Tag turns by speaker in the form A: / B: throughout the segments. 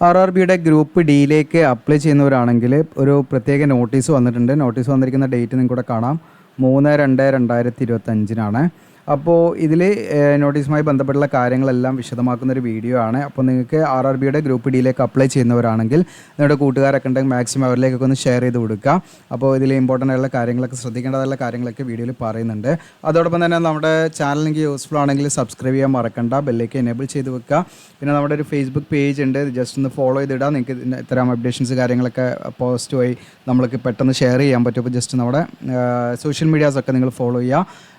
A: RRBയുടെ group ഡിയിലേക്ക് apply ചെയ്യുന്നവരാണെങ്കിൽ ഒരു പ്രത്യേക നോട്ടീസ് വന്നിട്ടുണ്ട്. നോട്ടീസ് വന്നിരിക്കുന്ന ഡേറ്റ് നിങ്ങൾക്കിവിടെ കാണാം. 3/2/2025 അപ്പോൾ ഇതിൽ നോട്ടീസുമായി ബന്ധപ്പെട്ടുള്ള കാര്യങ്ങളെല്ലാം വിശദമാക്കുന്നൊരു വീഡിയോ ആണ്. അപ്പോൾ നിങ്ങൾക്ക് RRBയുടെ ഗ്രൂപ്പ് ഡിയിലേക്ക് അപ്ലൈ ചെയ്യുന്നവരാണെങ്കിൽ നിങ്ങളുടെ കൂട്ടുകാരൊക്കെ ഉണ്ടെങ്കിൽ മാക്സിമം അവരിലേക്കൊക്കെ ഒന്ന് ഷെയർ ചെയ്ത് കൊടുക്കുക. അപ്പോൾ ഇതിൽ ഇമ്പോർട്ടൻ്റ് ആയിട്ടുള്ള കാര്യങ്ങളൊക്കെ ശ്രദ്ധിക്കേണ്ടതായുള്ള കാര്യങ്ങളൊക്കെ വീഡിയോയിൽ പറയുന്നുണ്ട്. അതോടൊപ്പം തന്നെ നമ്മുടെ ചാനൽ നിങ്ങൾക്ക് യൂസ്ഫുൾ ആണെങ്കിൽ സബ്സ്ക്രൈബ് ചെയ്യാൻ മറക്കണ്ട, ബെല്ലേക്ക് എനേബിൾ ചെയ്ത് വെക്കുക. പിന്നെ നമ്മുടെ ഒരു ഫേസ്ബുക്ക് പേജ് ഉണ്ട്, ജസ്റ്റ് ഒന്ന് ഫോളോ ചെയ്തിടുക. നിങ്ങൾക്ക് ഇത്തരം അപ്ഡേഷൻസ് കാര്യങ്ങളൊക്കെ പോസ്റ്റ് വഴി നമ്മൾക്ക് പെട്ടെന്ന് ഷെയർ ചെയ്യാൻ പറ്റും. അപ്പോൾ ജസ്റ്റ് നമ്മുടെ സോഷ്യൽ മീഡിയാസൊക്കെ നിങ്ങൾ ഫോളോ ചെയ്യുക.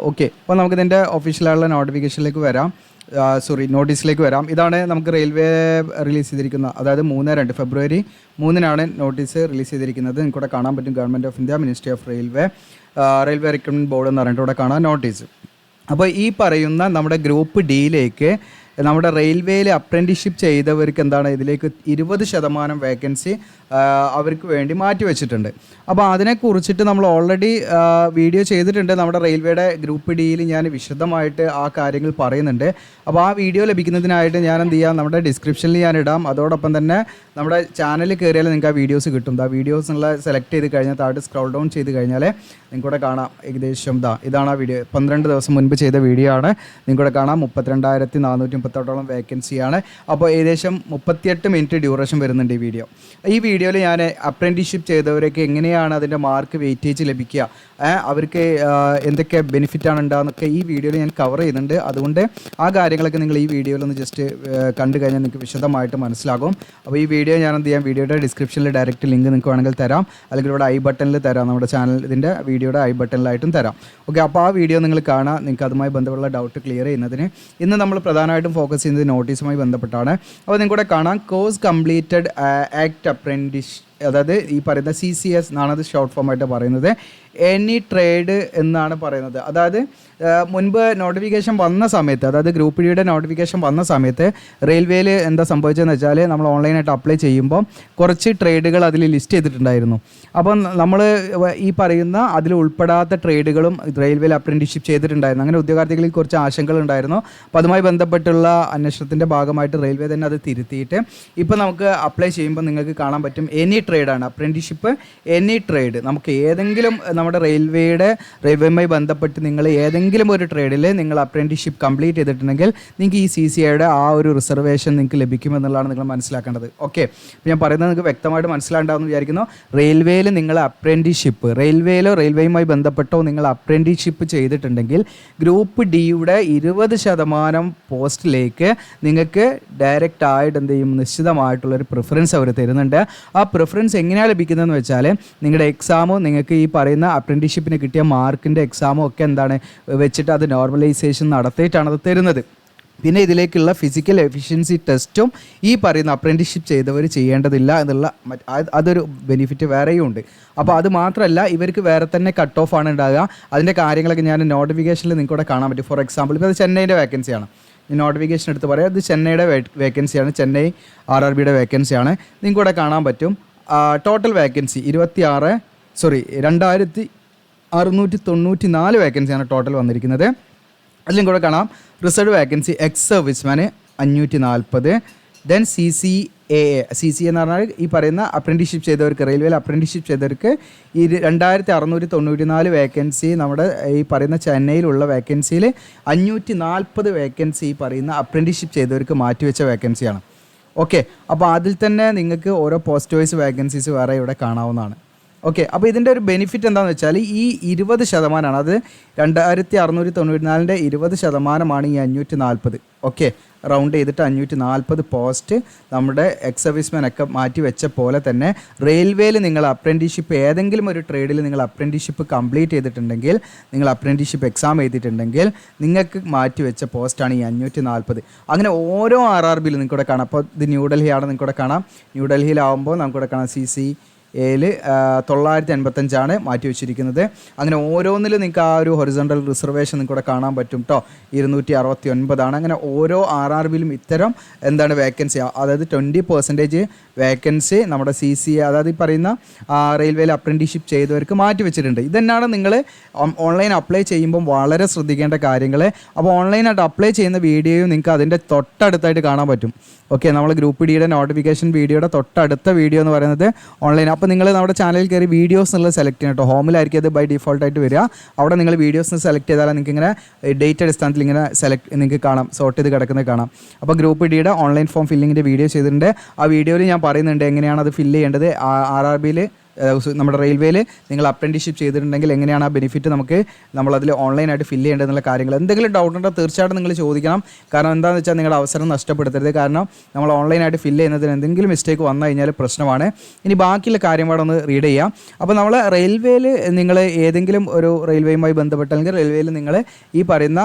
A: ഓക്കെ, അപ്പോൾ നമുക്കിതിൻ്റെ ഒഫീഷ്യലായിട്ടുള്ള നോട്ടിഫിക്കേഷനിലേക്ക് വരാം. നോട്ടീസിലേക്ക് വരാം. ഇതാണ് നമുക്ക് റെയിൽവേ റിലീസ് ചെയ്തിരിക്കുന്ന, അതായത് 3/2 ഫെബ്രുവരി 3 നോട്ടീസ് റിലീസ് ചെയ്തിരിക്കുന്നത്. നിങ്ങൾക്കിവിടെ കാണാൻ പറ്റും. Government of India, ministry of railway recruitment board എന്ന് പറഞ്ഞിട്ട് ഇവിടെ കാണാം നോട്ടീസ്. അപ്പോൾ ഈ പറയുന്ന നമ്മുടെ ഗ്രൂപ്പ് ഡിയിലേക്ക് നമ്മുടെ റെയിൽവേയിൽ അപ്രൻറ്റിഷിപ്പ് ചെയ്തവർക്ക് എന്താണ്, ഇതിലേക്ക് 20% വേക്കൻസി അവർക്ക് വേണ്ടി മാറ്റി വെച്ചിട്ടുണ്ട്. അപ്പോൾ അതിനെക്കുറിച്ചിട്ട് നമ്മൾ ഓൾറെഡി വീഡിയോ ചെയ്തിട്ടുണ്ട്. നമ്മുടെ റെയിൽവേയുടെ ഗ്രൂപ്പ് ഡിയിൽ ഞാൻ വിശദമായിട്ട് ആ കാര്യങ്ങൾ പറയുന്നുണ്ട്. അപ്പോൾ ആ വീഡിയോ ലഭിക്കുന്നതിനായിട്ട് ഞാൻ എന്ത് ചെയ്യാം, നമ്മുടെ ഡിസ്ക്രിപ്ഷനിൽ ഞാൻ ഇടാം. അതോടൊപ്പം തന്നെ നമ്മുടെ ചാനലിൽ കയറിയാൽ നിങ്ങൾക്ക് ആ വീഡിയോസ് കിട്ടും. ആ വീഡിയോസ് സെലക്ട് ചെയ്ത് കഴിഞ്ഞാൽ താഴെ സ്ക്രോൾ ഡൗൺ ചെയ്ത് കഴിഞ്ഞാൽ നിങ്ങൾക്കിവിടെ കാണാം. ഏകദേശം ഇതാണ് ആ വീഡിയോ. 12 ദിവസം മുൻപ് ചെയ്ത വീഡിയോ ആണ്. നിങ്ങൾക്കിവിടെ കാണാം. 32,438 വേക്കൻസിയാണ്. അപ്പോൾ ഏകദേശം 38 മിനിറ്റ് ഡ്യൂറേഷൻ വരുന്നുണ്ട് ഈ വീഡിയോ. ഈ വീഡിയോയിൽ ഞാൻ അപ്രൻറ്റീഷിപ്പ് ചെയ്തവരൊക്കെ എങ്ങനെയാണ് അതിൻ്റെ മാർക്ക് വെയിറ്റേജ് ലഭിക്കുക, അവർക്ക് എന്തൊക്കെ ബെനിഫിറ്റാണ് ഉണ്ടാകുന്നൊക്കെ ഈ വീഡിയോയിൽ ഞാൻ കവർ ചെയ്യുന്നുണ്ട്. അതുകൊണ്ട് ആ കാര്യങ്ങളൊക്കെ നിങ്ങൾ ഈ വീഡിയോയിലൊന്ന് ജസ്റ്റ് കണ്ടു കഴിഞ്ഞാൽ നിങ്ങൾക്ക് വിശദമായിട്ട് മനസ്സിലാകും. അപ്പോൾ ഈ വീഡിയോ ഞാൻ എന്ത് ചെയ്യാം, വീഡിയോയുടെ ഡിസ്ക്രിപ്ഷനിൽ ഡയറക്റ്റ് ലിങ്ക് നിങ്ങൾക്ക് വേണമെങ്കിൽ തരാം, അല്ലെങ്കിൽ ഇവിടെ ഐ ബട്ടണിൽ തരാം. നമ്മുടെ ചാനൽ ഇതിൻ്റെ വീഡിയോയുടെ ഐ ബട്ടണിലായിട്ടും തരാം. ഓക്കെ, അപ്പോൾ ആ വീഡിയോ നിങ്ങൾ കാണുക. നിങ്ങൾക്ക് അതുമായി ബന്ധപ്പെട്ടുള്ള ഡൗട്ട് ക്ലിയർ ചെയ്യുന്നതിന് ഇന്ന് നമ്മൾ പ്രധാനമായിട്ടും ഫോക്കസ് ചെയ്യുന്നത് നോട്ടീസുമായി ബന്ധപ്പെട്ടാണ്. അപ്പോൾ നിങ്ങൾക്കിവിടെ കാണാം, കോഴ്സ് കംപ്ലീറ്റഡ് ആക്ട് അപ്രൻറ്റിസ്, അതായത് ഈ പറയുന്ന CCS എന്നാണത് ഷോർട്ട് ഫോമായിട്ട് പറയുന്നത്. എനി ട്രേഡ് എന്നാണ് പറയുന്നത്. അതായത് മുൻപ് നോട്ടിഫിക്കേഷൻ വന്ന സമയത്ത്, അതായത് ഗ്രൂപ്പ് ഡിയുടെ നോട്ടിഫിക്കേഷൻ വന്ന സമയത്ത് റെയിൽവേയിൽ എന്താ സംഭവിച്ചതെന്ന് വെച്ചാൽ, നമ്മൾ ഓൺലൈനായിട്ട് അപ്ലൈ ചെയ്യുമ്പോൾ കുറച്ച് ട്രേഡുകൾ അതിൽ ലിസ്റ്റ് ചെയ്തിട്ടുണ്ടായിരുന്നു. അപ്പം നമ്മൾ ഈ പറയുന്ന അതിൽ ഉൾപ്പെടാത്ത ട്രേഡുകളും റെയിൽവേയിൽ അപ്രൻറ്റിഷിപ്പ് ചെയ്തിട്ടുണ്ടായിരുന്നു. അങ്ങനെ ഉദ്യോഗാർത്ഥികളിൽ കുറച്ച് ആശങ്കകളുണ്ടായിരുന്നു. അപ്പോൾ അതുമായി ബന്ധപ്പെട്ടുള്ള അന്വേഷണത്തിൻ്റെ ഭാഗമായിട്ട് റെയിൽവേ തന്നെ അത് തിരുത്തിയിട്ട് ഇപ്പോൾ നമുക്ക് അപ്ലൈ ചെയ്യുമ്പോൾ നിങ്ങൾക്ക് കാണാൻ പറ്റും, എനി ട്രേഡാണ് അപ്രൻറ്റിഷിപ്പ്. എനി ട്രേഡ് നമുക്ക് ഏതെങ്കിലും നമ്മുടെ റെയിൽവേയുമായി ബന്ധപ്പെട്ട് നിങ്ങൾ ഏതെങ്കിലും ഒരു ട്രേഡിൽ നിങ്ങൾ അപ്രൻറ്റിഷിപ്പ് കംപ്ലീറ്റ് ചെയ്തിട്ടുണ്ടെങ്കിൽ നിങ്ങൾക്ക് ഈ CCIയുടെ ആ ഒരു റിസർവേഷൻ നിങ്ങൾക്ക് ലഭിക്കുമെന്നുള്ളതാണ് നിങ്ങൾ മനസ്സിലാക്കേണ്ടത്. ഓക്കെ, അപ്പോൾ ഞാൻ പറയുന്നത് നിങ്ങൾക്ക് വ്യക്തമായിട്ട് മനസ്സിലാണ്ടാവുമെന്ന് വിചാരിക്കുന്നു. റെയിൽവേയിൽ നിങ്ങൾ അപ്രൻറ്റിഷിപ്പ്, റെയിൽവേയുമായി ബന്ധപ്പെട്ടോ നിങ്ങൾ അപ്രൻറ്റിഷിപ്പ് ചെയ്തിട്ടുണ്ടെങ്കിൽ ഗ്രൂപ്പ് ഡിയുടെ 20% പോസ്റ്റിലേക്ക് നിങ്ങൾക്ക് ഡയറക്റ്റ് ആയിട്ട് എന്ത് ചെയ്യും, നിശ്ചിതമായിട്ടുള്ളൊരു പ്രിഫറൻസ് അവർ തരുന്നുണ്ട്. ആ പ്രിഫറൻസ് എങ്ങനെയാണ് ലഭിക്കുന്നതെന്ന് വെച്ചാൽ, നിങ്ങളുടെ എക്സാമോ നിങ്ങൾക്ക് ഈ പറയുന്ന അപ്രൻറ്റിഷിപ്പിന് കിട്ടിയ മാർക്കിൻ്റെ എക്സാമോ ഒക്കെ എന്താണ് വെച്ചിട്ട് അത് നോർമലൈസേഷൻ നടത്തിയിട്ടാണ് അത് തരുന്നത്. പിന്നെ ഇതിലേക്കുള്ള ഫിസിക്കൽ എഫിഷ്യൻസി ടെസ്റ്റും ഈ പറയുന്ന അപ്രൻറ്റിഷിപ്പ് ചെയ്തവർ ചെയ്യേണ്ടതില്ല എന്നുള്ള അതൊരു ബെനിഫിറ്റ് വേറെയും ഉണ്ട്. അപ്പോൾ അത് മാത്രമല്ല, ഇവർക്ക് വേറെ തന്നെ കട്ട് ഓഫ് ആണ് ഉണ്ടാകുക. അതിൻ്റെ കാര്യങ്ങളൊക്കെ ഞാൻ നോട്ടിഫിക്കേഷനിൽ നിങ്ങൾക്കിവിടെ കാണാൻ പറ്റും. ഫോർ എക്സാമ്പിൾ, ഇപ്പോൾ അത് ചെന്നൈയുടെ വേക്കൻസിയാണ്. ഈ നോട്ടിഫിക്കേഷൻ എടുത്ത് പറയാം, ഇത് ചെന്നൈയുടെ വേക്കൻസിയാണ്, ചെന്നൈ RRBയുടെ വേക്കൻസിയാണ്. നിങ്ങൾക്കിവിടെ കാണാൻ പറ്റും. ടോട്ടൽ വേക്കൻസി 2694 വേക്കൻസിയാണ് ടോട്ടൽ വന്നിരിക്കുന്നത്. അതിലും കൂടെ കാണാം റിസർവ് വേക്കൻസി എക്സ് സർവീസ്മാന് 540. ദെൻ CCA എന്ന് പറഞ്ഞാൽ ഈ പറയുന്ന അപ്രൻറ്റിഷിപ്പ് ചെയ്തവർക്ക്, റെയിൽവേയിൽ അപ്രൻറ്റിഷിപ്പ് ചെയ്തവർക്ക് ഈ 2694 വേക്കൻസി നമ്മുടെ ഈ പറയുന്ന ചെന്നൈയിലുള്ള വേക്കൻസിയിൽ 540 വേക്കൻസി ഈ പറയുന്ന അപ്രൻറ്റിഷിപ്പ് ചെയ്തവർക്ക് മാറ്റിവെച്ച വേക്കൻസിയാണ്. ഓക്കെ, അപ്പോൾ അതിൽ തന്നെ നിങ്ങൾക്ക് ഓരോ പോസ്റ്റ് വൈസ് വേക്കൻസീസ് വേറെ ഇവിടെ കാണാവുന്നതാണ്. ഓക്കെ, അപ്പോൾ ഇതിൻ്റെ ഒരു ബെനിഫിറ്റ് എന്താണെന്ന് വെച്ചാൽ, ഈ 20%, അത് 2694 20% ഈ 540. ഓക്കെ, റൗണ്ട് ചെയ്തിട്ട് 540 പോസ്റ്റ് നമ്മുടെ എക്സ് സർവീസ്മാനൊക്കെ മാറ്റി വെച്ച പോലെ തന്നെ റെയിൽവേയിൽ നിങ്ങൾ അപ്രൻറ്റിഷിപ്പ് ഏതെങ്കിലും ഒരു ട്രേഡിൽ നിങ്ങൾ അപ്രൻറ്റിഷിപ്പ് കംപ്ലീറ്റ് ചെയ്തിട്ടുണ്ടെങ്കിൽ, നിങ്ങൾ അപ്രൻറ്റിഷിപ്പ് എക്സാം എഴുതിയിട്ടുണ്ടെങ്കിൽ നിങ്ങൾക്ക് മാറ്റി വെച്ച പോസ്റ്റാണ് ഈ 540. അങ്ങനെ ഓരോ RRBയിലും നിങ്ങൾക്കിവിടെ കാണാം. അപ്പോൾ ഇത് ന്യൂഡൽഹിയാണ്, നിങ്ങൾക്കിവിടെ കാണാം. ന്യൂഡൽഹിയിലാവുമ്പോൾ നമുക്കിവിടെ കാണാം ഏല് 985 മാറ്റി വെച്ചിരിക്കുന്നത്. അങ്ങനെ ഓരോന്നിലും നിങ്ങൾക്ക് ആ ഒരു ഹൊറിസോണ്ടൽ റിസർവേഷൻ നിങ്ങൾക്ക് ഇവിടെ കാണാൻ പറ്റും കേട്ടോ. 269 അങ്ങനെ ഓരോ RRBയിലും ഇത്തരം എന്താണ് വേക്കൻസി, അതായത് 20% വേക്കൻസി നമ്മുടെ CCA അതായത് ഈ പറയുന്ന റെയിൽവേയിൽ അപ്രൻറ്റീഷിപ്പ് ചെയ്തവർക്ക് മാറ്റി വെച്ചിട്ടുണ്ട്. ഇതന്നെയാണ് നിങ്ങൾ ഓൺലൈൻ അപ്ലൈ ചെയ്യുമ്പം വളരെ ശ്രദ്ധിക്കേണ്ട കാര്യങ്ങൾ. അപ്പോൾ ഓൺലൈനായിട്ട് അപ്ലൈ ചെയ്യുന്ന വീഡിയോയും നിങ്ങൾക്ക് അതിൻ്റെ തൊട്ടടുത്തായിട്ട് കാണാൻ പറ്റും. ഓക്കെ, നമ്മൾ ഗ്രൂപ്പ് ഡിയുടെ നോട്ടിഫിക്കേഷൻ വീഡിയോയുടെ തൊട്ടടുത്ത വീഡിയോ എന്ന് പറയുന്നത് ഓൺലൈൻ. അപ്പോൾ നിങ്ങൾ നമ്മുടെ ചാനലിൽ കയറി വീഡിയോസ് എന്നുള്ളത് സെലക്ട് ചെയ്യണം കേട്ടോ. ഹോമിലായിരിക്കും അത് ബൈ ഡിഫോൾട്ടായിട്ട് വരിക. അവിടെ നിങ്ങൾ വീഡിയോസ് സെലക്ട് ചെയ്താൽ നിങ്ങൾക്ക് ഇങ്ങനെ ഡേറ്റ് അടിസ്ഥാനത്തിൽ ഇങ്ങനെ നിങ്ങൾക്ക് കാണാം, സോർട്ട് ചെയ്ത് കിടക്കുന്നത് കാണാം. അപ്പോൾ ഗ്രൂപ്പ് ഡിയുടെ ഓൺലൈൻ ഫോം ഫില്ലിങ്ങിൻ്റെ വീഡിയോ ചെയ്തിട്ടുണ്ട്. ആ വീഡിയോയിൽ ഞാൻ പറയുന്നുണ്ട് എങ്ങനെയാണ് അത് ഫില്ല് ചെയ്യേണ്ടത്. RRBയിൽ നമ്മുടെ റെയിൽവേയിൽ നിങ്ങൾ അപ്രൻറ്റീഷിപ്പ് ചെയ്തിട്ടുണ്ടെങ്കിൽ എങ്ങനെയാണ് ആ ബെനിഫിറ്റ് നമ്മളതിൽ ഓൺലൈനായിട്ട് ഫില്ല് ചെയ്യേണ്ടതെന്നുള്ള കാര്യങ്ങൾ. എന്തെങ്കിലും ഡൗട്ട് ഉണ്ടോ തീർച്ചയായിട്ടും നിങ്ങൾ ചോദിക്കണം. കാരണം എന്താണെന്ന് വെച്ചാൽ നിങ്ങളുടെ അവസരം നഷ്ടപ്പെടുത്തരുത്. കാരണം നമ്മൾ ഓൺലൈനായിട്ട് ഫില്ല് ചെയ്യുന്നതിന് എന്തെങ്കിലും മിസ്റ്റേക്ക് വന്നു കഴിഞ്ഞാൽ പ്രശ്നമാണ്. ഇനി ബാക്കിയുള്ള കാര്യം കൂടെ ഒന്ന് റീഡ് ചെയ്യാം. അപ്പോൾ നമ്മൾ റെയിൽവേയിൽ നിങ്ങൾ ഏതെങ്കിലും ഒരു റെയിൽവേയുമായി ബന്ധപ്പെട്ട് അല്ലെങ്കിൽ റെയിൽവേയിൽ നിങ്ങൾ ഈ പറയുന്ന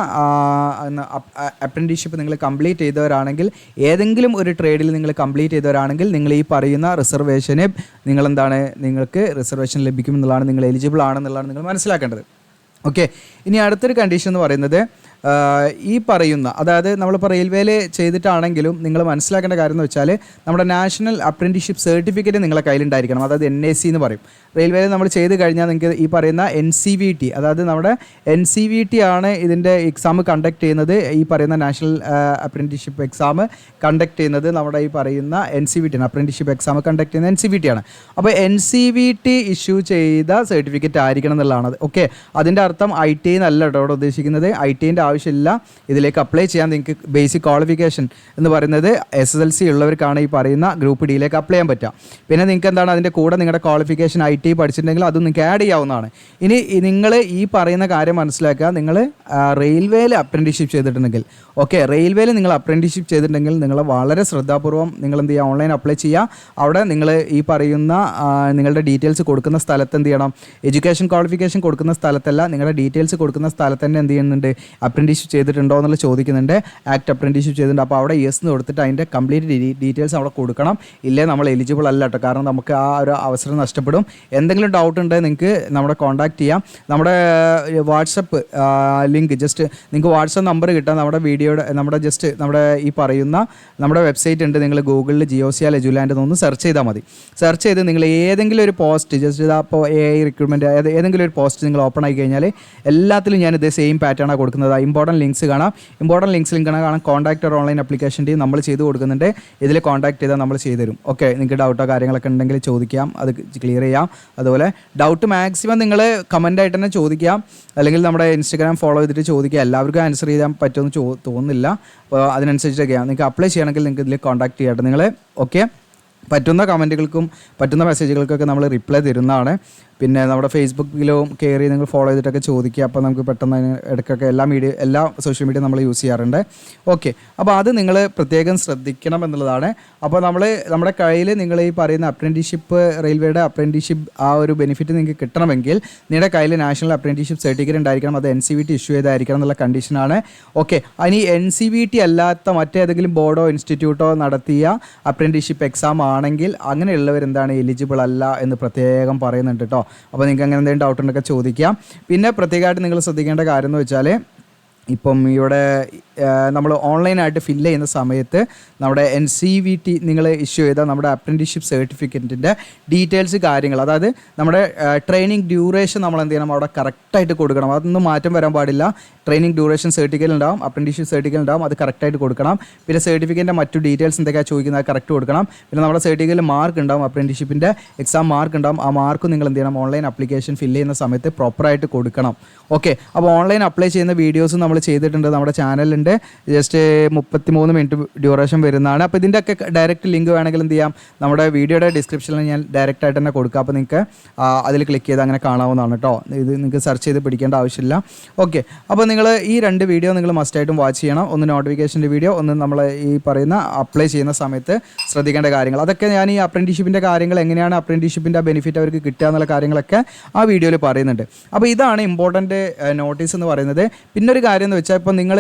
A: അപ്രൻറ്റീഷിപ്പ് നിങ്ങൾ കംപ്ലീറ്റ് ചെയ്തവരാണെങ്കിൽ, ഏതെങ്കിലും ഒരു ട്രേഡിൽ നിങ്ങൾ കംപ്ലീറ്റ് ചെയ്തവരാണെങ്കിൽ നിങ്ങൾ ഈ പറയുന്ന റിസർവേഷന് നിങ്ങൾക്ക് റിസർവേഷൻ ലഭിക്കുമെന്നുള്ളതാണ്, നിങ്ങൾ എലിജിബിൾ ആണെന്നുള്ളതാണ് നിങ്ങൾ മനസ്സിലാക്കേണ്ടത്. ഓക്കെ, ഇനി അടുത്തൊരു കണ്ടീഷൻ എന്ന് പറയുന്നത് ഈ പറയുന്ന, അതായത് നമ്മളിപ്പോൾ റെയിൽവേയിൽ ചെയ്തിട്ടാണെങ്കിലും നിങ്ങൾ മനസ്സിലാക്കേണ്ട കാര്യം എന്ന് വെച്ചാൽ നമ്മുടെ നാഷണൽ അപ്രൻറ്റീഷിപ്പ് സർട്ടിഫിക്കറ്റ് നിങ്ങളുടെ കയ്യിലുണ്ടായിരിക്കണം. അതായത് NAC എന്ന് പറയും. റെയിൽവേയിൽ നമ്മൾ ചെയ്ത് കഴിഞ്ഞാൽ നിങ്ങൾക്ക് ഈ പറയുന്ന NCVT, അതായത് നമ്മുടെ NCVT ആണ് ഇതിൻ്റെ എക്സാം കണ്ടക്ട് ചെയ്യുന്നത്. ഈ പറയുന്ന നാഷണൽ അപ്രൻറ്റീഷിപ്പ് എക്സാം കണ്ടക്ട് ചെയ്യുന്നത് നമ്മുടെ ഈ പറയുന്ന NCVT ആണ്. അപ്രൻറ്റീഷിപ്പ് എക്സാം കണ്ടക്ട് ചെയ്യുന്നത് NCVT ആണ്. അപ്പോൾ NCVT ഇഷ്യൂ ചെയ്ത സർട്ടിഫിക്കറ്റ് ആയിരിക്കണം എന്നുള്ളതാണ്. ഓക്കെ, അതിൻ്റെ അർത്ഥം ITI എന്നല്ല കേട്ടോ ഇവിടെ ഉദ്ദേശിക്കുന്നത്. ITIൻ്റെ ആവശ്യമില്ല. ഇതിലേക്ക് അപ്ലൈ ചെയ്യാൻ നിങ്ങൾക്ക് ബേസിക് ക്വാളിഫിക്കേഷൻ എന്ന് പറയുന്നത് SSLC ഉള്ളവർക്കാണ് ഈ പറയുന്ന ഗ്രൂപ്പ് ഡിയിലേക്ക് അപ്ലൈ ചെയ്യാൻ പറ്റുക. പിന്നെ നിങ്ങൾക്ക് എന്താണ് അതിൻ്റെ കൂടെ നിങ്ങളുടെ ക്വാളിഫിക്കേഷൻ ITI പഠിച്ചിട്ടുണ്ടെങ്കിൽ അതും നിങ്ങൾക്ക് ആഡ് ചെയ്യാവുന്നതാണ്. ഇനി നിങ്ങൾ ഈ പറയുന്ന കാര്യം മനസ്സിലാക്കുക, നിങ്ങൾ റെയിൽവേയിൽ അപ്രൻറ്റീഷിപ്പ് ചെയ്തിട്ടുണ്ടെങ്കിൽ, ഓക്കെ, റെയിൽവേയിൽ നിങ്ങൾ അപ്രൻറ്റീഷിപ്പ് ചെയ്തിട്ടുണ്ടെങ്കിൽ നിങ്ങൾ വളരെ ശ്രദ്ധാപൂർവ്വം നിങ്ങൾ എന്ത് ചെയ്യുക, ഓൺലൈൻ അപ്ലൈ ചെയ്യുക. അവിടെ നിങ്ങൾ ഈ പറയുന്ന നിങ്ങളുടെ ഡീറ്റെയിൽസ് കൊടുക്കുന്ന സ്ഥലത്ത് എന്ത് ചെയ്യണം, എഡ്യൂക്കേഷൻ ക്വാളിഫിക്കേഷൻ കൊടുക്കുന്ന സ്ഥലത്തല്ല, നിങ്ങളുടെ ഡീറ്റെയിൽസ് കൊടുക്കുന്ന സ്ഥലത്ത് തന്നെ എന്ത് ചെയ്യുന്നുണ്ട്, അപ്രൻറ്റീഷിപ്പ് ചെയ്തിട്ടുണ്ടോ എന്നുള്ള ചോദിക്കുന്നുണ്ട്. ആക്ട് അപ്രൻറ്റീഷിപ്പ് ചെയ്തിട്ടുണ്ട്. അപ്പോൾ അവിടെ യെസ് എന്ന് കൊടുത്തിട്ട് അതിൻ്റെ കംപ്ലീറ്റ് ഡീറ്റെയിൽസ് അവിടെ കൊടുക്കണം. ഇല്ലേ നമ്മൾ എലിജിബിൾ അല്ല കേട്ടോ. കാരണം നമുക്ക് ആ ഒരു അവസരം നഷ്ടപ്പെടും. എന്തെങ്കിലും ഡൗട്ട് ഉണ്ടെങ്കിൽ നിങ്ങൾക്ക് നമ്മുടെ കോൺടാക്ട് ചെയ്യാം. നമ്മുടെ വാട്സപ്പ് ലിങ്ക് ജസ്റ്റ് നിങ്ങൾക്ക് വാട്സപ്പ് നമ്പർ കിട്ടാം. നമ്മുടെ ഈ പറയുന്ന നമ്മുടെ വെബ്സൈറ്റ് ഉണ്ട്. നിങ്ങൾ ഗൂഗിളിൽ ജിയോസിയാൽ എജുലാൻഡ് എന്നൊന്ന് സെർച്ച് ചെയ്താൽ മതി. സെർച്ച് ചെയ്ത് നിങ്ങൾ ഏതെങ്കിലും ഒരു പോസ്റ്റ് ജസ്റ്റ് അപ്പോൾ AI റിക്രൂട്ട്മെൻറ്റ് ഏതെങ്കിലും ഒരു പോസ്റ്റ് നിങ്ങൾ ഓപ്പൺ ആയി കഴിഞ്ഞാൽ എല്ലാത്തിലും ഞാൻ ഇതേ സെയിം പാറ്റേണാണ് കൊടുക്കുന്നത്. ഇമ്പോർട്ടൻറ്റ് ലിങ്ക്സ് കാണാം. ഇമ്പോർട്ടൻറ്റ് ലിങ്ക്സ് കാണാം. കോൺടാക്ട് ഓൺലൈൻ അപ്ലിക്കേഷൻ ടീം നമ്മൾ ചെയ്ത് കൊടുക്കുന്നുണ്ട്. ഇതിൽ കോൺടാക്ട് ചെയ്താൽ നമ്മൾ ചെയ്തു തരും. ഓക്കെ, നിങ്ങൾക്ക് ഡൗട്ടോ കാര്യങ്ങളൊക്കെ ഉണ്ടെങ്കിൽ ചോദിക്കാം, അത് ക്ലിയർ ചെയ്യാം. അതുപോലെ ഡൗട്ട് മാക്സിമം നിങ്ങൾ കമൻ്റായിട്ട് തന്നെ ചോദിക്കാം, അല്ലെങ്കിൽ നമ്മുടെ ഇൻസ്റ്റഗ്രാം ഫോളോ ചെയ്തിട്ട് ചോദിക്കുക. എല്ലാവർക്കും ആൻസർ ചെയ്യാൻ പറ്റുമെന്ന് തോന്നുന്നില്ല. അപ്പോൾ അതിനനുസരിച്ചൊക്കെയാണ് നിങ്ങൾക്ക് അപ്ലൈ ചെയ്യണമെങ്കിൽ നിങ്ങൾക്ക് ഇതിൽ കോൺടാക്ട് ചെയ്യട്ടെ നിങ്ങൾ. ഓക്കെ, പറ്റുന്ന കമൻറ്റുകൾക്കും പറ്റുന്ന മെസ്സേജുകൾക്കൊക്കെ നമ്മൾ റിപ്ലൈ തരുന്നതാണ്. പിന്നെ നമ്മുടെ ഫേസ്ബുക്കിലും കയറി നിങ്ങൾ ഫോളോ ചെയ്തിട്ടൊക്കെ ചോദിക്കുക. അപ്പോൾ നമുക്ക് പെട്ടെന്ന് ഇടയ്ക്കൊക്കെ എല്ലാ സോഷ്യൽ മീഡിയ നമ്മൾ യൂസ് ചെയ്യാറുണ്ട്. ഓക്കെ, അപ്പോൾ അത് നിങ്ങൾ പ്രത്യേകം ശ്രദ്ധിക്കണം എന്നുള്ളതാണ്. അപ്പോൾ നമ്മുടെ കയ്യിൽ നിങ്ങൾ ഈ പറയുന്ന അപ്രൻറ്റീഷിപ്പ്, റെയിൽവേയുടെ അപ്രൻറ്റീഷിപ്പ് ആ ഒരു ബെനിഫിറ്റ് നിങ്ങൾക്ക് കിട്ടണമെങ്കിൽ നിങ്ങളുടെ കയ്യിൽ നാഷണൽ അപ്രൻറ്റീഷിപ്പ് സർട്ടിഫിക്കറ്റ് ഉണ്ടായിരിക്കണം. അത് NCVT ഇഷ്യൂ ചെയ്തായിരിക്കണം എന്നുള്ള കണ്ടീഷനാണ്. ഓക്കെ, ഇനി NCVT അല്ലാത്ത മറ്റേതെങ്കിലും ബോർഡോ ഇൻസ്റ്റിറ്റ്യൂട്ടോ നടത്തിയ അപ്രൻറ്റീഷിപ്പ് എക്സാം ആണെങ്കിൽ അങ്ങനെയുള്ളവർ എന്താണ് എലിജിബിൾ അല്ല എന്ന് പ്രത്യേകം പറയുന്നുണ്ട് കേട്ടോ. അപ്പോൾ നിങ്ങൾക്ക് അങ്ങനെ എന്തെങ്കിലും ഡൗട്ട് ഉണ്ടെങ്കിൽ ചോദിക്കാം. പിന്നെ പ്രത്യേകമായിട്ട് നിങ്ങൾ ശ്രദ്ധിക്കേണ്ട കാര്യം എന്ന് വെച്ചാൽ, ഇപ്പം ഇവിടെ നമ്മൾ ഓൺലൈനായിട്ട് ഫില്ല് ചെയ്യുന്ന സമയത്ത് നമ്മുടെ NCVT നിങ്ങൾ ഇഷ്യൂ ചെയ്ത നമ്മുടെ അപ്രൻറ്റീഷിപ്പ് സർട്ടിഫിക്കറ്റിൻ്റെ ഡീറ്റെയിൽസ് കാര്യങ്ങൾ, അതായത് നമ്മുടെ ട്രെയിനിങ് ഡ്യൂറേഷൻ നമ്മൾ എന്ത് ചെയ്യണം, അവിടെ കറക്റ്റായിട്ട് കൊടുക്കണം. അതൊന്നും മാറ്റം വരാൻ പാടില്ല. ട്രെയിനിങ് ഡ്യൂറേഷൻ സർട്ടിഫിക്കറ്റ് ഉണ്ടാവും, അപ്രൻറ്റീഷിപ്പ് സർട്ടിഫിക്കറ്റ് ഉണ്ടാവും, അത് കറക്റ്റായിട്ട് കൊടുക്കണം. പിന്നെ സർട്ടിഫിക്കറ്റിൻ്റെ മറ്റു ഡീറ്റെയിൽസ് എന്തൊക്കെയാണ് ചോദിക്കുന്നത് അത് കറക്റ്റ് കൊടുക്കണം. പിന്നെ നമ്മുടെ സർട്ടിഫിക്കറ്റിൽ മാർക്ക് ഉണ്ടാവും, അപ്രൻറ്റീഷിപ്പിൻ്റെ എക്സാം മാർക്ക് ഉണ്ടാവും. ആ മാർക്ക് നിങ്ങൾ എന്ത് ചെയ്യണം, ഓൺലൈൻ ആപ്ലിക്കേഷൻ ഫില്ല് ചെയ്യുന്ന സമയത്ത് പ്രോപ്പറായിട്ട് കൊടുക്കണം. ഓക്കെ, അപ്പോൾ ഓൺലൈൻ അപ്ലൈ ചെയ്യുന്ന വീഡിയോസ് നമ്മൾ ചെയ്തിട്ടുണ്ട് നമ്മുടെ ചാനലുണ്ട്. ജസ്റ്റ് 33 മിനിറ്റ് ഡ്യൂറേഷൻ വരുന്നതാണ്. അപ്പോൾ ഇതിൻ്റെ ഒക്കെ ഡയറക്റ്റ് ലിങ്ക് വേണമെങ്കിൽ എന്ത് ചെയ്യാം, നമ്മുടെ വീഡിയോയുടെ ഡിസ്ക്രിപ്ഷനിൽ ഞാൻ ഡയറക്റ്റായിട്ട് തന്നെ കൊടുക്കാം. അപ്പോൾ നിങ്ങൾക്ക് അതിൽ ക്ലിക്ക് ചെയ്ത് അങ്ങനെ കാണാവുന്നതാണ് കേട്ടോ. ഇത് നിങ്ങൾക്ക് സെർച്ച് ചെയ്ത് പിടിക്കേണ്ട ആവശ്യമില്ല. ഓക്കെ, അപ്പോൾ നിങ്ങൾ ഈ 2 വീഡിയോ നിങ്ങൾ മസ്റ്റായിട്ടും വാച്ച് ചെയ്യണം. ഒന്ന് നോട്ടിഫിക്കേഷൻ്റെ വീഡിയോ, ഒന്ന് നമ്മൾ ഈ പറയുന്ന അപ്ലൈ ചെയ്യുന്ന സമയത്ത് ശ്രദ്ധിക്കേണ്ട കാര്യങ്ങൾ. അതൊക്കെ ഞാൻ ഈ അപ്രൻറ്റീഷിപ്പിൻ്റെ കാര്യങ്ങൾ, എങ്ങനെയാണ് അപ്രൻറ്റീഷിപ്പിൻ്റെ ബെനിഫിറ്റ് അവർക്ക് കിട്ടുക എന്നുള്ള കാര്യങ്ങളൊക്കെ ആ വീഡിയോയിൽ പറയുന്നുണ്ട്. അപ്പോൾ ഇതാണ് ഇമ്പോർട്ടൻറ്റ് നോട്ടീസ് എന്ന് പറയുന്നത്. പിന്നെ ഒരു കാര്യം എന്ന് വെച്ചാൽ, ഇപ്പോൾ നിങ്ങൾ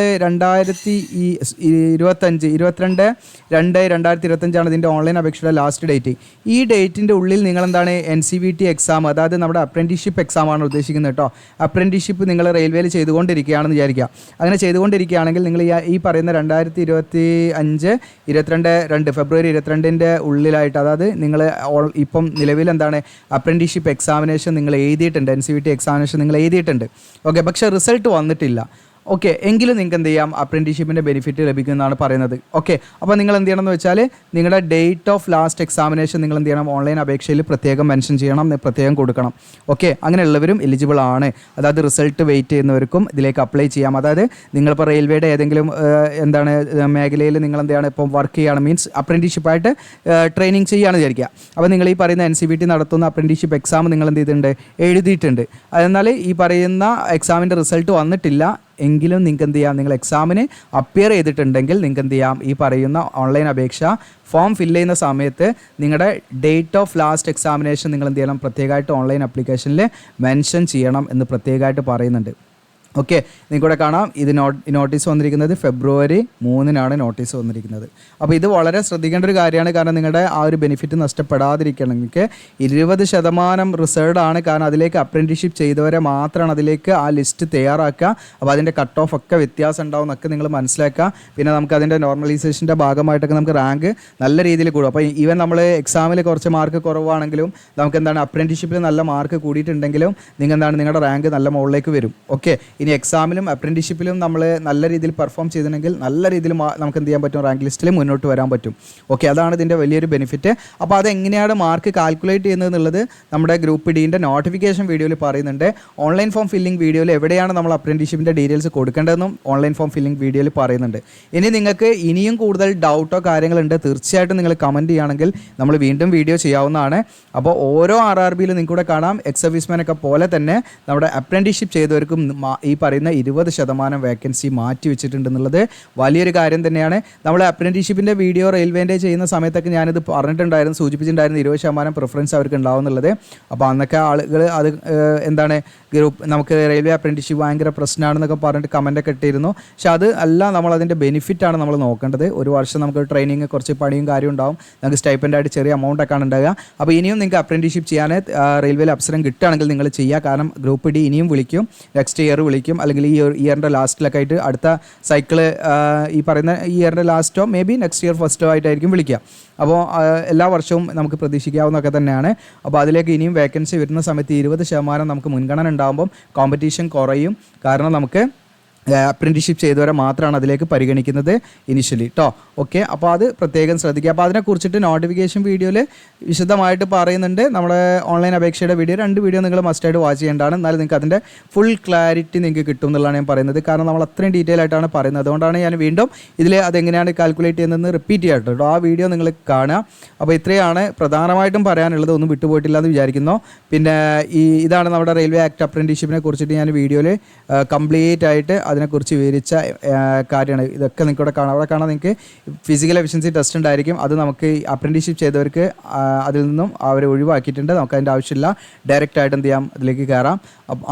A: 22/2/2025 ഇതിൻ്റെ ഓൺലൈൻ അപേക്ഷയുടെ ലാസ്റ്റ് ഡേറ്റ്. ഈ ഡേറ്റിൻ്റെ ഉള്ളിൽ നിങ്ങളെന്താണ് NCVT എക്സാം, അതായത് നമ്മുടെ അപ്രൻറ്റീസ്ഷിപ്പ് എക്സാമാണ് ഉദ്ദേശിക്കുന്നത് കേട്ടോ. അപ്രൻറ്റീസ്ഷിപ്പ് നിങ്ങൾ റെയിൽവേയിൽ ചെയ്തുകൊണ്ടിരിക്കുകയാണെന്ന് വിചാരിക്കുക. അങ്ങനെ ചെയ്തുകൊണ്ടിരിക്കുകയാണെങ്കിൽ നിങ്ങൾ ഈ പറയുന്ന 2025 ഫെബ്രുവരി 22 ഉള്ളിലായിട്ട്, അതായത് നിങ്ങൾ ഇപ്പം നിലവിൽ എന്താണ് അപ്രൻറ്റീസ്ഷിപ്പ് എക്സാമിനേഷൻ നിങ്ങൾ എഴുതിയിട്ടുണ്ട്, NCVT എക്സാമിനേഷൻ നിങ്ങൾ എഴുതിയിട്ടുണ്ട്. ഓക്കെ, പക്ഷേ റിസൾട്ട് വന്നിട്ടില്ല. ഓക്കെ, എങ്കിലും നിങ്ങൾക്ക് എന്ത് ചെയ്യാം, അപ്രൻറ്റീസ്ഷിപ്പിൻ്റെ ബെനിഫിറ്റ് ലഭിക്കുന്നതാണ് പറയുന്നത്. ഓക്കെ, അപ്പോൾ നിങ്ങൾ എന്ത് ചെയ്യണം എന്ന് വെച്ചാൽ നിങ്ങളുടെ ഡേറ്റ് ഓഫ് ലാസ്റ്റ് എക്സാമിനേഷൻ നിങ്ങൾ എന്ത് ചെയ്യണം, ഓൺലൈൻ അപേക്ഷയിൽ പ്രത്യേകം മെൻഷൻ ചെയ്യണം, പ്രത്യേകം കൊടുക്കണം. ഓക്കെ, അങ്ങനെയുള്ളവരും എലിജിബിൾ ആണ്. അതായത് റിസൾട്ട് വെയിറ്റ് ചെയ്യുന്നവർക്കും ഇതിലേക്ക് അപ്ലൈ ചെയ്യാം. അതായത് നിങ്ങളിപ്പോൾ റെയിൽവേയുടെ ഏതെങ്കിലും മേഖലയിൽ നിങ്ങൾ എന്താണ് ഇപ്പം വർക്ക് ചെയ്യുകയാണ്, മീൻസ് അപ്രൻറ്റീസ്ഷിപ്പായിട്ട് ട്രെയിനിങ് ചെയ്യുകയാണ് വിചാരിക്കുക. അപ്പോൾ നിങ്ങൾ ഈ പറയുന്ന NCVT നടത്തുന്ന അപ്രൻറ്റീസ്ഷിപ്പ് എക്സാം നിങ്ങൾ എന്ത് ചെയ്തിട്ടുണ്ട്, എഴുതിയിട്ടുണ്ട്. എന്നാൽ ഈ പറയുന്ന എക്സാമിൻ്റെ റിസൾട്ട് വന്നിട്ടില്ല എങ്കിലും നിങ്ങൾക്ക് എന്ത് ചെയ്യാം, നിങ്ങൾ എക്സാമിന് അപ്പിയർ ചെയ്തിട്ടുണ്ടെങ്കിൽ നിങ്ങൾക്ക് എന്ത് ചെയ്യാം, ഈ പറയുന്ന ഓൺലൈൻ അപേക്ഷ ഫോം ഫില്ല് ചെയ്യുന്ന സമയത്ത് നിങ്ങളുടെ ഡേറ്റ് ഓഫ് ലാസ്റ്റ് എക്സാമിനേഷൻ നിങ്ങൾ എന്ത് ചെയ്യണം, പ്രത്യേകമായിട്ട് ഓൺലൈൻ ആപ്ലിക്കേഷനിൽ മെൻഷൻ ചെയ്യണം എന്ന് പ്രത്യേകമായിട്ട് പറയുന്നുണ്ട്. ഓക്കെ, നിങ്ങൾക്കിവിടെ കാണാം ഇത് നോട്ടീസ് വന്നിരിക്കുന്നത് ഫെബ്രുവരി 3 നോട്ടീസ് വന്നിരിക്കുന്നത്. അപ്പോൾ ഇത് വളരെ ശ്രദ്ധിക്കേണ്ട ഒരു കാര്യമാണ്. കാരണം നിങ്ങളുടെ ആ ഒരു ബെനിഫിറ്റ് നഷ്ടപ്പെടാതിരിക്കണം. നിങ്ങൾക്ക് 20% റിസർവ്ഡ് ആണ്. കാരണം അതിലേക്ക് അപ്രൻറ്റീസ്ഷിപ്പ് ചെയ്തവരെ മാത്രമാണ് അതിലേക്ക് ആ ലിസ്റ്റ് തയ്യാറാക്കുക. അപ്പോൾ അതിൻ്റെ കട്ട് ഓഫ് ഒക്കെ വ്യത്യാസം ഉണ്ടാവും എന്നൊക്കെ നിങ്ങൾ മനസ്സിലാക്കുക. പിന്നെ നമുക്ക് അതിൻ്റെ നോർമലൈസേഷൻ്റെ ഭാഗമായിട്ടൊക്കെ നമുക്ക് റാങ്ക് നല്ല രീതിയിൽ കൂടും. അപ്പോൾ ഈവൻ നമ്മൾ എക്സാമിൽ കുറച്ച് മാർക്ക് കുറവാണെങ്കിലും നമുക്ക് എന്താണ് അപ്രൻറ്റീസ്ഷിപ്പിൽ നല്ല മാർക്ക് കൂടിയിട്ടുണ്ടെങ്കിലും നിങ്ങൾ എന്താണ് നിങ്ങളുടെ റാങ്ക് നല്ല മുകളിലേക്ക് വരും. ഓക്കെ, ഇനി എക്സാമിലും അപ്രൻറ്റീസ്ഷിപ്പിലും നമ്മൾ നല്ല രീതിയിൽ പെർഫോം ചെയ്തിട്ടുണ്ടെങ്കിൽ നല്ല രീതിയിൽ നമുക്ക് എന്ത് ചെയ്യാൻ പറ്റും, റാങ്ക് ലിസ്റ്റിൽ മുന്നോട്ട് വരാൻ പറ്റും. ഓക്കെ, അതാണ് ഇതിൻ്റെ വലിയൊരു ബെനിഫിറ്റ്. അപ്പോൾ അതെങ്ങനെയാണ് മാർക്ക് കാൽക്കുലേറ്റ് ചെയ്യുന്നത് എന്നുള്ളത് നമ്മുടെ ഗ്രൂപ്പ് ഡിൻ്റെ നോട്ടിഫിക്കേഷൻ വീഡിയോയിൽ പറയുന്നുണ്ട്. ഓൺലൈൻ ഫോം ഫില്ലിംഗ് വീഡിയോയിൽ എവിടെയാണ് നമ്മൾ അപ്രൻറ്റീസ്ഷിപ്പിൻ്റെ ഡീറ്റെയിൽസ് കൊടുക്കേണ്ടതെന്നും ഓൺലൈൻ ഫോം ഫില്ലിംഗ് വീഡിയോയിൽ പറയുന്നുണ്ട്. ഇനി നിങ്ങൾക്ക് ഇനിയും കൂടുതൽ ഡൗട്ടോ കാര്യങ്ങളുണ്ട്, തീർച്ചയായിട്ടും നിങ്ങൾ കമൻറ്റ് ചെയ്യുകയാണെങ്കിൽ നമ്മൾ വീണ്ടും വീഡിയോ ചെയ്യാവുന്നതാണ്. അപ്പോൾ ഓരോ RRBയിലും നിങ്ങൾക്കൂടെ കാണാം എക്സ് സർവീസ്മാനൊക്കെ പോലെ തന്നെ നമ്മുടെ അപ്രൻറ്റീസ്ഷിപ്പ് ചെയ്തവർക്കും ഈ പറയുന്ന 20% വേക്കൻസി മാറ്റി വെച്ചിട്ടുണ്ടെന്നുള്ളത് വലിയൊരു കാര്യം തന്നെയാണ്. നമ്മൾ അപ്രൻറ്റീസ്ഷിപ്പിൻ്റെ വീഡിയോ റെയിൽവേൻ്റെ ചെയ്യുന്ന സമയത്തൊക്കെ ഞാനിത് പറഞ്ഞിട്ടുണ്ടായിരുന്നു, സൂചിപ്പിച്ചിട്ടുണ്ടായിരുന്നു 20% പ്രിഫറൻസ് അവർക്ക് ഉണ്ടാവുന്നുള്ളത്. അപ്പോൾ അന്നൊക്കെ ആളുകൾ അത് എന്താണ് നമുക്ക് റെയിൽവേ അപ്രൻറ്റീസ്ഷിപ്പ് ഭയങ്കര പ്രശ്നമാണെന്നൊക്കെ പറഞ്ഞിട്ട് കമൻറ്റൊക്കെ ഇട്ടിരുന്നു. പക്ഷെ അത് അല്ല, നമ്മളതിൻ്റെ ബെനിഫിറ്റാണ് നമ്മൾ നോക്കേണ്ടത്. ഒരു വർഷം നമുക്ക് ട്രെയിനിങ് കുറച്ച് പണിയും കാര്യം ഉണ്ടാവും, നമുക്ക് സ്റ്റൈപ്പൻ്റായിട്ട് ചെറിയ എമൗണ്ടൊക്കെയാണ് ഉണ്ടാകുക. അപ്പോൾ ഇനിയും നിങ്ങൾക്ക് അപ്രൻറ്റീസ്ഷിപ്പ് ചെയ്യാൻ റെയിൽവേയിൽ അവസരം കിട്ടുകയാണെങ്കിൽ നിങ്ങൾ ചെയ്യുക. കാരണം ഗ്രൂപ്പ് ഡി ഇനിയും വിളിക്കും, നെക്സ്റ്റ് ഇയർ വിളിക്കും, അല്ലെങ്കിൽ ഈ ഇയറിൻ്റെ ലാസ്റ്റിലൊക്കെ ആയിട്ട് അടുത്ത സൈക്കിള് ഈ പറയുന്ന ഇയറിൻ്റെ ലാസ്റ്റോ മേ ബി നെക്സ്റ്റ് ഇയർ ഫസ്റ്റോ ആയിട്ടായിരിക്കും വിളിക്കുക. അപ്പോൾ എല്ലാ വർഷവും നമുക്ക് പ്രതീക്ഷിക്കാവുന്നതൊക്കെ തന്നെയാണ്. അപ്പോൾ അതിലേക്ക് ഇനിയും വേക്കൻസി വരുന്ന സമയത്ത് 20% നമുക്ക് മുൻഗണന ഉണ്ടാകുമ്പം കോമ്പറ്റീഷൻ കുറയും. കാരണം നമുക്ക് അപ്രൻറ്റീസ്ഷിപ്പ് ചെയ്തവരെ മാത്രമാണ് അതിലേക്ക് പരിഗണിക്കുന്നത് ഇനിഷ്യലി കേട്ടോ. ഓക്കെ, അപ്പോൾ അത് പ്രത്യേകം ശ്രദ്ധിക്കുക. അപ്പോൾ അതിനെക്കുറിച്ചിട്ട് നോട്ടിഫിക്കേഷൻ വീഡിയോയിൽ വിശദമായിട്ട് പറയുന്നുണ്ട്. നമ്മുടെ ഓൺലൈൻ അപേക്ഷയുടെ വീഡിയോ 2 വീഡിയോ നിങ്ങൾ മസ്റ്റായിട്ട് വാച്ച് ചെയ്യേണ്ടതാണ്. എന്നാലും നിങ്ങൾക്ക് അതിൻ്റെ ഫുൾ ക്ലാരിറ്റി നിങ്ങൾക്ക് കിട്ടും എന്നുള്ളതാണ് ഞാൻ പറയുന്നത്. കാരണം നമ്മൾ അത്രയും ഡീറ്റെയിൽ ആയിട്ടാണ് പറയുന്നത്. അതുകൊണ്ടാണ് ഞാൻ വീണ്ടും ഇതിൽ അതെങ്ങനെയാണ് കാൽക്കുലേറ്റ് ചെയ്യുന്നതെന്ന് റിപ്പീറ്റ് ചെയ്യാട്ടോ കേട്ടോ. ആ വീഡിയോ നിങ്ങൾ കാണുക. അപ്പോൾ ഇത്രയാണ് പ്രധാനമായിട്ടും പറയാനുള്ളത്, ഒന്നും വിട്ടുപോയിട്ടില്ല എന്ന് വിചാരിക്കുന്നു. പിന്നെ ഇതാണ് നമ്മുടെ റെയിൽവേ ആക്ട് അപ്രൻറ്റീസ്ഷിപ്പിനെ കുറിച്ചിട്ട് ഞാൻ വീഡിയോയിൽ കംപ്ലീറ്റ് ആയിട്ട് അതിനെക്കുറിച്ച് വിവരിച്ച കാര്യമാണ്. ഇതൊക്കെ നിങ്ങൾക്കിവിടെ കാണാം. അവിടെ കാണാൻ നിങ്ങൾക്ക് ഫിസിക്കൽ എഫിഷ്യൻസി ടെസ്റ്റ് ഉണ്ടായിരിക്കും. അത് നമുക്ക് അപ്രൻറ്റീസ്ഷിപ്പ് ചെയ്തവർക്ക് അതിൽ നിന്നും അവരെ ഒഴിവാക്കിയിട്ടുണ്ട്. നമുക്ക് അതിൻ്റെ ആവശ്യമില്ല, ഡയറക്റ്റ് ആയിട്ട് എന്ത് ചെയ്യാം, അതിലേക്ക് കയറാം.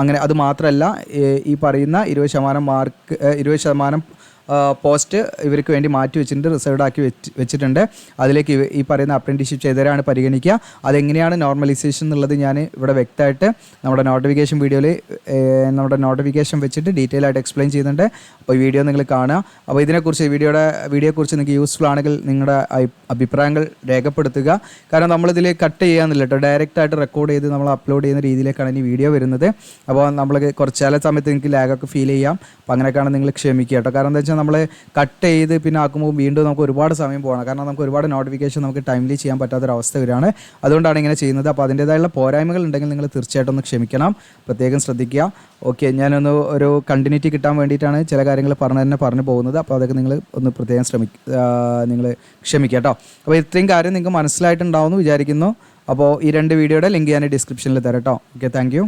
A: അങ്ങനെ അത് മാത്രമല്ല, ഈ പറയുന്ന 20% പോസ്റ്റ് ഇവർക്ക് വേണ്ടി മാറ്റി വെച്ചിട്ടുണ്ട്, റിസർവ്ഡ് ആക്കി വെച്ചിട്ടുണ്ട്. അതിലേക്ക് ഈ പറയുന്ന അപ്രൻറ്റീസ്ഷിപ്പ് ചെയ്തവരാണ് പരിഗണിക്കുക. അതെങ്ങനെയാണ് നോർമലൈസേഷൻ എന്നുള്ളത് ഞാൻ ഇവിടെ വ്യക്തമായിട്ട് നമ്മുടെ നോട്ടിഫിക്കേഷൻ വീഡിയോയിൽ നമ്മുടെ നോട്ടിഫിക്കേഷൻ വെച്ചിട്ട് ഡീറ്റെയിൽ ആയിട്ട് എക്സ്പ്ലെയിൻ ചെയ്യുന്നുണ്ട്. അപ്പോൾ ഈ വീഡിയോ നിങ്ങൾ കാണുക. അപ്പോൾ ഇതിനെക്കുറിച്ച് വീഡിയോയെക്കുറിച്ച് നിങ്ങൾക്ക് യൂസ്ഫുൾ ആണെങ്കിൽ നിങ്ങളുടെ അഭിപ്രായങ്ങൾ രേഖപ്പെടുത്തുക. കാരണം നമ്മളിതിൽ കട്ട് ചെയ്യാന്നില്ല കേട്ടോ, ഡയറക്റ്റായിട്ട് റെക്കോർഡ് ചെയ്ത് നമ്മൾ അപ്ലോഡ് ചെയ്യുന്ന രീതിയിലേക്കാണ് ഇനി വീഡിയോ വരുന്നത്. അപ്പോൾ നമ്മൾ ചില സമയത്ത് നിങ്ങൾക്ക് ലാഗൊക്കെ ഫീൽ ചെയ്യാം. അപ്പോൾ അങ്ങനെയൊക്കെയാണ് നിങ്ങൾ ക്ഷമിക്കുക കേട്ടോ. കാരണം എന്താ വെച്ചാൽ നമ്മൾ കട്ട് ചെയ്ത് പിന്നെ ആക്കുമ്പോൾ വീണ്ടും നമുക്ക് ഒരുപാട് സമയം പോകണം. കാരണം നമുക്ക് ഒരുപാട് നോട്ടിഫിക്കേഷൻ നമുക്ക് ടൈംലി ചെയ്യാൻ പറ്റാത്തൊരവസ്ഥ വരികയാണ്. അതുകൊണ്ടാണ് ഇങ്ങനെ ചെയ്യുന്നത്. അപ്പോൾ അതിൻ്റേതായുള്ള പോരായ്മകൾ ഉണ്ടെങ്കിൽ നിങ്ങൾ തീർച്ചയായിട്ടും ഒന്ന് ക്ഷമിക്കണം, പ്രത്യേകം ശ്രദ്ധിക്കുക. ഓക്കെ, ഒരു കണ്ടിന്യൂറ്റി കിട്ടാൻ വേണ്ടിയിട്ടാണ് ചില കാര്യങ്ങൾ പറഞ്ഞു പോകുന്നത്. അപ്പോൾ അതൊക്കെ നിങ്ങൾ ഒന്ന് പ്രത്യേകം നിങ്ങൾ ക്ഷമിക്കുക കേട്ടോ. അപ്പോൾ ഇത്രയും കാര്യം നിങ്ങൾക്ക് മനസ്സിലായിട്ടുണ്ടാവുമെന്ന് വിചാരിക്കുന്നു. അപ്പോൾ ഈ 2 വീഡിയോയുടെ ലിങ്ക് ഞാൻ ഡിസ്ക്രിപ്ഷനിൽ തരാം കേട്ടോ. Okay, thank you.